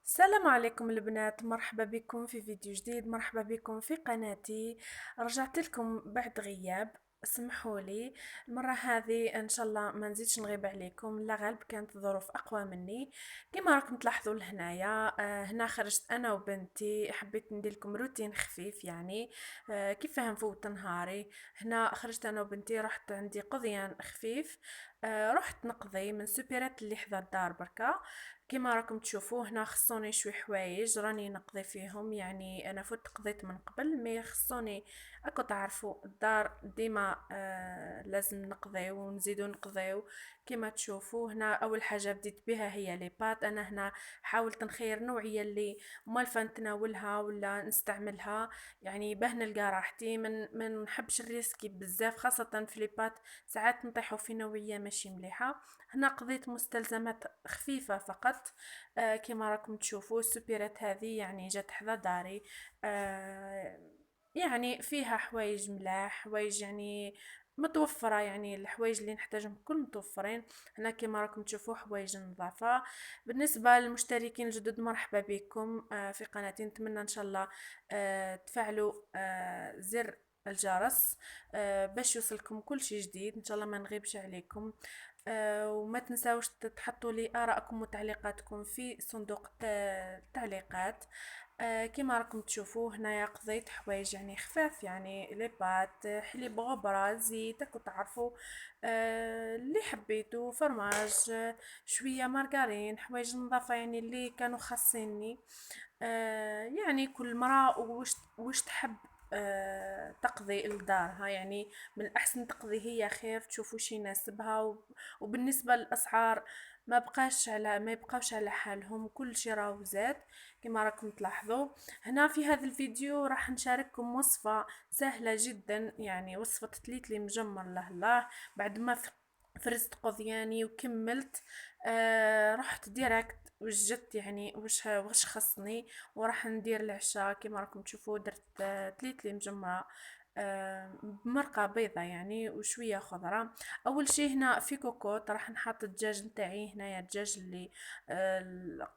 السلام عليكم البنات، مرحبا بكم في فيديو جديد. مرحبا بكم في قناتي. رجعت لكم بعد غياب. اسمحوا لي المرة هذه ان شاء الله ما نزيدش نغيب عليكم، لا غالب كانت الظروف اقوى مني. كما راكم تلاحظوا لهنايا، هنا خرجت انا وبنتي، حبيت ندير لكم روتين خفيف يعني كيفاه نفوت نهاري. هنا خرجت انا وبنتي، رحت عندي قضيان خفيف. رحت نقضي من سوبرات اللي حدا الدار بركة. كما راكم تشوفوا هنا خصوني شوي حوايج راني نقضي فيهم، يعني انا فوت قضيت من قبل مي خصوني. اكو تعرفوا الدار ديما لازم نقضيو ونزيدو نقضيو. كما تشوفوا هنا اول حاجه بديت بها هي لي بات. انا هنا حاولت نخير نوعيه اللي مالفه نتناولها ولا نستعملها، يعني باه نلقى راحتي. من نحبش الريسكي بزاف، خاصه في لي بات ساعات نطيحوا في نوعيه ماشي مليحه. هنا قضيت مستلزمات خفيفة فقط. كما راكم تشوفوا السوبيرات هذه يعني جات حدا داري. آه يعني فيها حوايج ملاح، حوايج يعني متوفرة، يعني الحوايج اللي نحتاجهم كل متوفرين. هنا كما راكم تشوفوا حوايج نظافة. بالنسبة للمشتركين الجدد مرحبا بكم في قناتي. نتمنى ان شاء الله تفعلوا زر الجرس باش يوصلكم كل شيء جديد. ان شاء الله ما نغيبش عليكم. وما تنساوش تحطوا لي آراءكم وتعليقاتكم في صندوق التعليقات. كما راكم تشوفوا هنايا قضيت حوايج يعني خفاف، يعني لي بات، حليب غبرة، زيت، راكم تعرفوا اللي حبيتو، فرماج، شوية مارغرين، حوايج نظافة يعني اللي كانوا خاصيني. يعني كل مرة وش تحب تقضي لدارها، يعني من الأحسن تقضي هي خير، تشوفوا شي يناسبها. وبالنسبة للأسعار ما يبقاوش على حالهم، كل شي راهو زاد كما راكم تلاحظوا. هنا في هذا الفيديو راح نشارككم وصفة سهلة جدا، يعني وصفة تليتلي مجمر له الله. بعد ما فرزت قضياني وكملت، رحت ديريكت وجدت يعني وش خصني، وراح ندير العشاء. كما راكم تشوفوا درت تليتلي مجمرة بمرقة بيضة يعني وشوية خضرة. اول شي هنا في كوكوط راح نحط الدجاج نتاعي، هنايا الدجاج اللي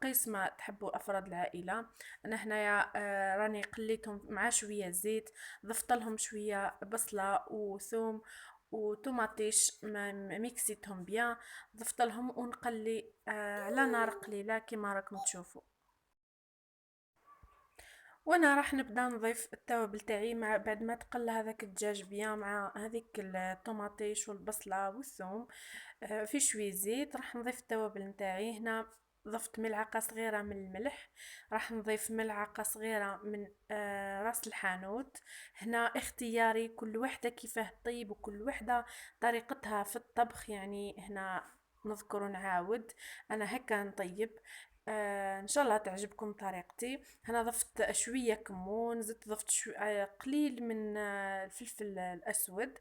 قيس ما تحبوا افراد العائلة. انا هنايا راني قليتهم مع شوية زيت، ضفت لهم شوية بصلة وثوم وطوماطيش، ميكسيتهم بيان، ضفت لهم ونقلي على نار قليلة كما راكم تشوفوا. وانا راح نبدا نضيف التوابل تاعي مع بعد ما تقلى هذاك الدجاج بيان مع هذيك الطوماطيش والبصله والثوم. في شويه زيت راح نضيف التوابل نتاعي. هنا ضفت ملعقه صغيره من الملح، راح نضيف ملعقه صغيره من راس الحانوت. هنا اختياري، كل وحده كيفاه طيب وكل وحده طريقتها في الطبخ، يعني هنا نذكر ونعاود انا هكا نطيب. ان شاء الله تعجبكم طريقتي. هنا ضفت شويه كمون، زدت ضفت قليل من الفلفل الاسود،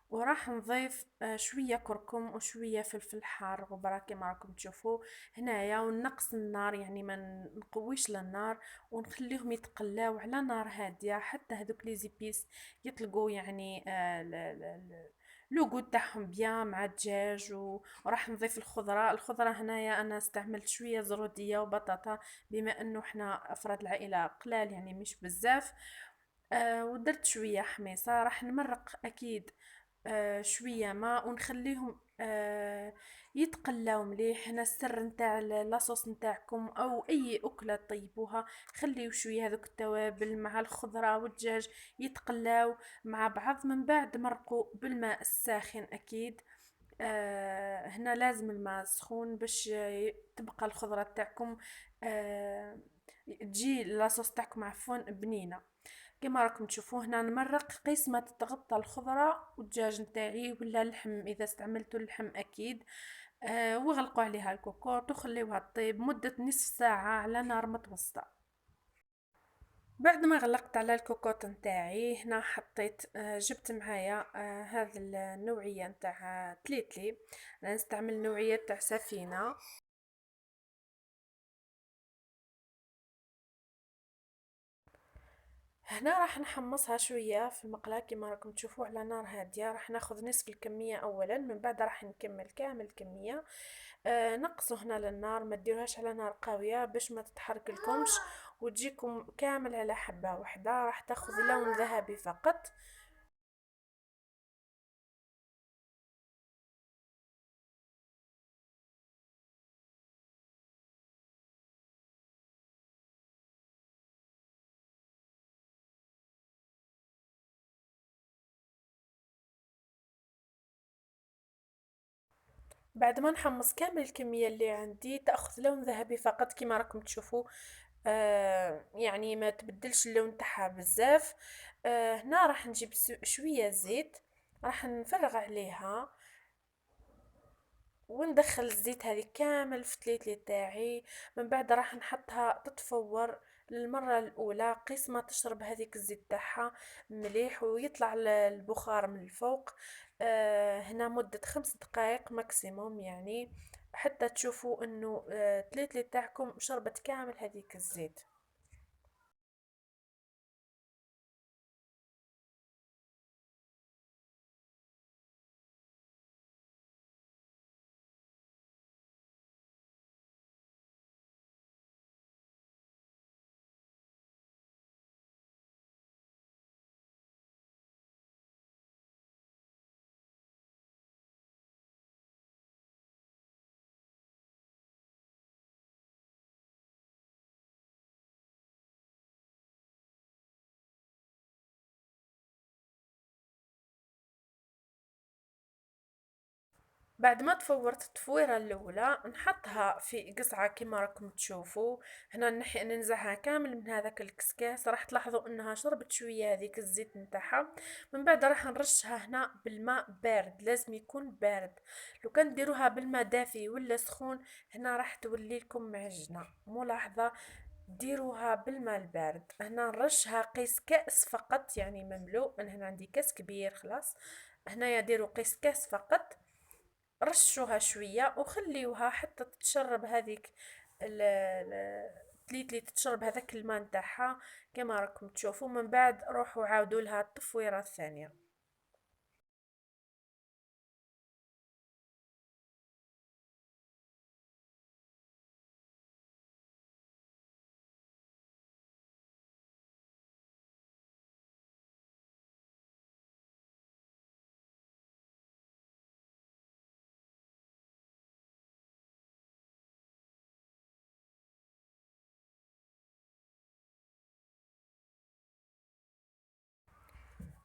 وراح نضيف شويه كركم وشويه فلفل حار غبره كما راكم تشوفوا هنايا. ونقص النار، يعني ما نقويش للنار، ونخليهم يتقلاو على نار هاديه حتى هذوك لي زيبيس يطلقوا، يعني لوغو تاعهم بيان مع الدجاج. وراح نضيف الخضره هنايا انا استعملت شويه زروديه وبطاطا، بما انه احنا افراد العائله قلال يعني مش بزاف. ودرت شويه حميصه، راح نمرق اكيد شويه ماء ونخليهم يتقلاو مليح. هنا السر نتاع لاصوص نتاعكم او اي اكله طيبوها، خليو شويه هذوك التوابل مع الخضره والدجاج يتقلاو مع بعض، من بعد مرقوا بالماء الساخن اكيد. هنا لازم الماء سخون باش تبقى الخضره تاعكم آه تجي لاصوص تاعكم عفوا بنينه. كما راكم تشوفوا هنا نمرق قيس ما تتغطى الخضره والدجاج نتاعي ولا اللحم اذا استعملتوا اللحم اكيد. وغلقوا عليها الكوكوط وخليوها تطيب مده نصف ساعه على نار متوسطه. بعد ما غلقت على الكوكوط نتاعي هنا حطيت جبت معايا هذا النوعيه نتاع تليتلي. انا نستعمل نوعيه تاع سفينه. هنا راح نحمصها شوية في المقلاة كما راكم تشوفوا على نار هادية. راح ناخذ نصف الكمية اولا، من بعد راح نكمل كامل الكمية. نقصوا هنا للنار، ما ديروهاش على نار قوية باش ما تتحرك لكمش وتجيكم كامل على حبة واحدة. راح تاخذ لون ذهبي فقط. بعد ما نحمص كامل الكمية اللي عندي تأخذ لون ذهبي فقط كما راكم تشوفوا. يعني ما تبدلش اللون تاعها بزاف. هنا راح نجيب شوية زيت، راح نفرغ عليها وندخل الزيت هذه كامل في التليتلي تاعي. من بعد راح نحطها تتفور للمرة الأولى، قيس ما تشرب هذيك الزيت تاعها مليح ويطلع البخار من الفوق. هنا مدة 5 دقائق ماكسيموم يعني، حتى تشوفوا انه التليتلي تاعكم شربت كامل هذيك الزيت. بعد ما تفورت التفويرة الأولى نحطها في قصعة كما راكم تشوفوا. هنا ننزعها كامل من هذاك الكسكاس. راح تلاحظوا انها شربت شوية هذيك الزيت نتاعها. من بعد راح نرشها هنا بالماء بارد، لازم يكون بارد. لو كان ديروها بالماء دافي ولا سخون هنا راح تولي لكم معجنة. ملاحظة، ديروها بالماء البارد. هنا نرشها قيس كأس فقط يعني مملوء. انا هنا عندي كاس كبير خلاص. هنايا ديروا قيس كاس فقط. رشوها شوية وخليوها حتى تتشرب هذيك التليتلي، تتشرب هذاك الماء نتاعها كما راكم تشوفوا. من بعد روحوا عاودوا لها التفويرة الثانية.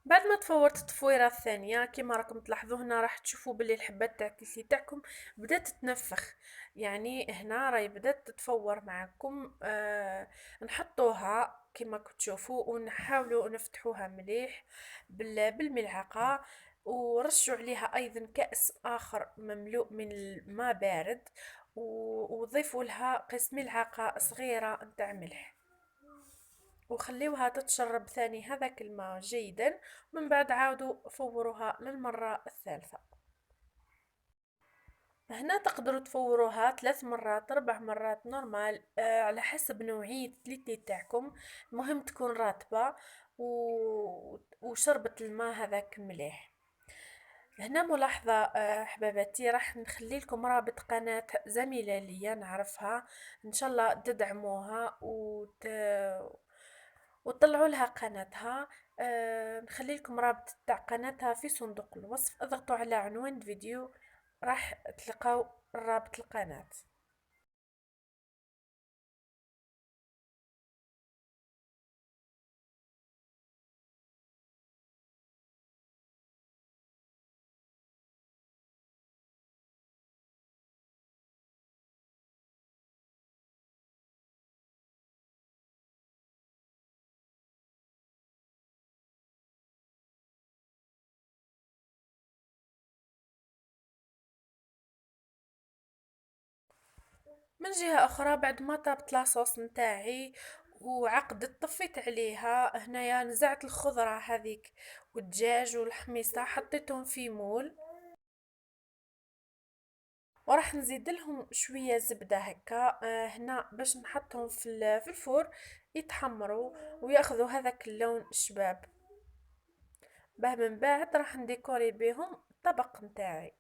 بعد ما تفورت التفويرة الثانية كما راكم تلاحظوا هنا راح تشوفوا باللي الحبات تاع الكيسي تاعكم بدات تتنفخ. يعني هنا راهي بدات تتفور معكم. نحطوها كما تشوفوا ونحاولوا نفتحوها مليح بالملعقة. ورشوا عليها ايضا كأس اخر مملوء من الماء بارد، وضيفوا لها قسم ملعقة صغيرة نتاع ملح، وخليوها تتشرب ثاني هذاك الماء جيدا. من بعد عاودوا فوروها للمرة الثالثة. هنا تقدروا تفوروها 3 مرات 4 مرات نورمال، على حسب نوعية التليتلي تاعكم. المهم تكون راتبة وشربت الماء هذاك مليح. هنا ملاحظة حباباتي، راح نخلي لكم رابط قناة زميلة ليا نعرفها، ان شاء الله تدعموها وطلعوا لها قناتها. نخلي لكم رابط تاع قناتها في صندوق الوصف. اضغطوا على عنوان الفيديو راح تلقاو رابط القناة. من جهة اخرى بعد ما طابت لاصوص نتاعي وعقدت، طفيت عليها. هنايا نزعت الخضرة هذيك والدجاج والحميصة حطيتهم في مول، وراح نزيد لهم شويه زبده هكا هنا باش نحطهم في الفور يتحمروا وياخذوا هذاك اللون الشباب. باه من بعد راح نديكوري بيهم الطبق نتاعي.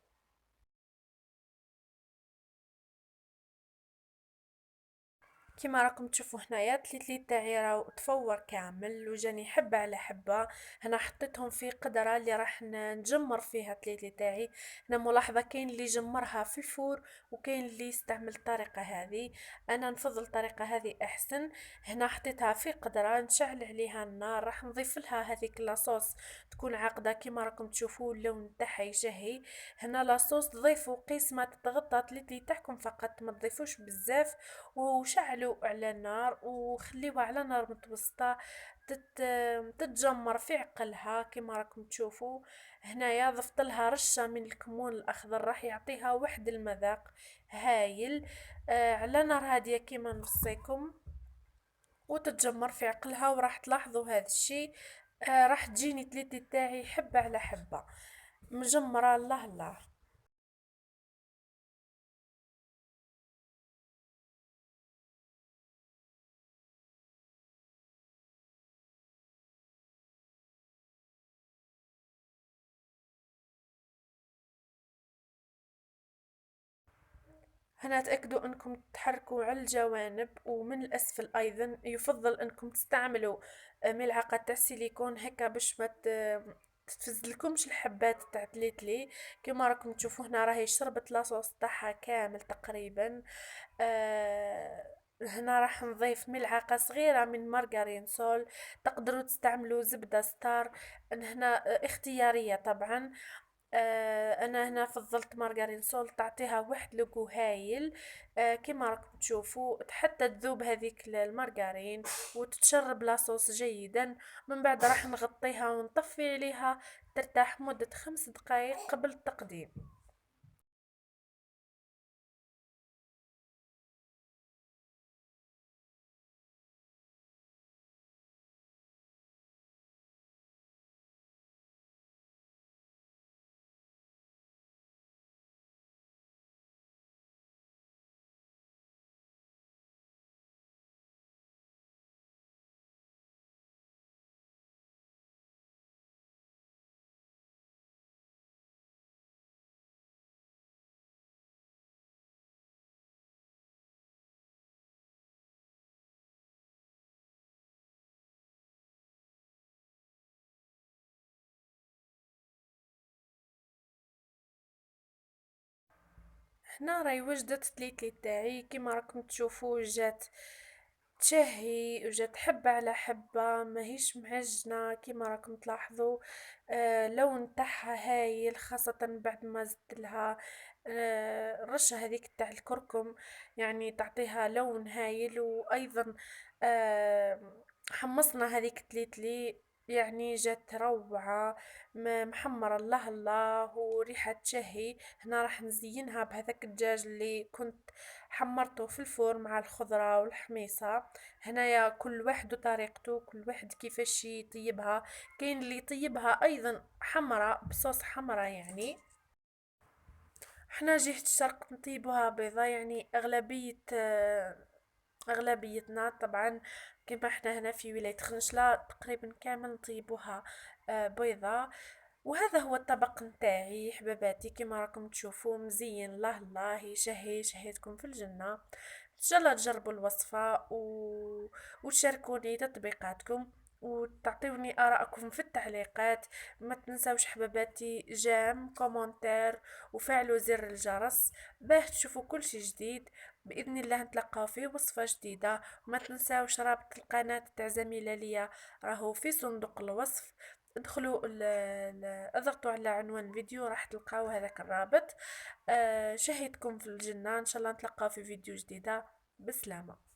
كيما راكم تشوفوا هنايا التليتلي تاعي راهو تفور كامل وجاني حبه على حبه. هنا حطيتهم في قدره اللي راح نجمر فيها التليتلي تاعي. انا ملاحظه كاين اللي جمرها في الفور وكاين اللي يستعمل الطريقه هذه. انا نفضل الطريقه هذه احسن. هنا حطيتها في قدره نشعل عليها النار راح نضيف لها هذيك لاصوص تكون عاقده كيما راكم تشوفوا اللون تاعها يشهي. هنا لاصوص تضيفوا قيس ما تتغطى التليتلي تاعكم فقط ما تضيفوش بزاف. وشعلوا على النار وخليوها على نار متوسطة تت... تتجمر في عقلها كما راكم تشوفوا. هنايا ضفت لها رشة من الكمون الأخضر راح يعطيها واحد المذاق هايل. على نار هادية كما نوصيكم وتتجمر في عقلها وراح تلاحظوا هذا الشيء. راح تجيني تليتي تاعي حبة على حبة مجمرة. الله الله. هنا تأكدوا انكم تحركوا على الجوانب ومن الاسفل ايضا يفضل انكم تستعملوا ملعقة تاع سيليكون هكا باش ما تتفزلكمش الحبات تاع تليتلي. كما راكم تشوفوا هنا راهي شربت لاصوص تاعها كامل تقريبا. هنا راح نضيف ملعقة صغيرة من مارغرين سول. تقدروا تستعملوا زبدة ستار هنا اختيارية طبعا. انا هنا فضلت مارغرين سول تعطيها واحد لوغو هايل. كما راكم تشوفوا حتى تذوب هذيك المارغرين وتتشرب لاصوص جيدا. من بعد راح نغطيها ونطفي عليها ترتاح مدة 5 دقائق قبل التقديم. هنا راهي وجدت تليتلي تاعي كيما راكم تشوفوا جات تشهي وجات حبة على حبة ماهيش معجنة كيما راكم تلاحظوا. لون تاعها هايل خاصة بعد ما زدت لها الرشة هذيك تاع الكركم يعني تعطيها لون هايل. وايضا آه حمصنا هذيك تليتلي يعني جات روعة محمرة. الله الله وريحة تشهي. هنا راح نزينها بهذاك الدجاج اللي كنت حمرته في الفرن مع الخضرة والحميصة. هنايا كل واحد وطريقته كل واحد كيفاش يطيبها. كاين اللي يطيبها ايضا حمرة بصوص حمرة يعني. احنا جهة الشرق نطيبوها بيضة يعني أغلبيتنا طبعا. كما احنا هنا في ولاية خنشلة تقريبا كامل نطيبوها بيضة. وهذا هو الطبق نتاعي حباباتي كما راكم تشوفوا مزيان. الله الله يشهي شهيتكم في الجنة. ان شاء الله تجربوا الوصفة وتشاركوني تطبيقاتكم وتعطيوني آراءكم في التعليقات. ما تنساوش حباباتي جيم كومنتير وفعلوا زر الجرس باه تشوفوا كل شي جديد. بإذن الله نتلقاو في وصفة جديدة. وما تنساوش رابط القناة تاع زميلة ليا راهو في صندوق الوصف. ادخلوا اضغطوا على عنوان الفيديو راح تلقاو هذاك الرابط. شهيتكم في الجنة ان شاء الله نتلقاو في فيديو جديدة. بسلامة.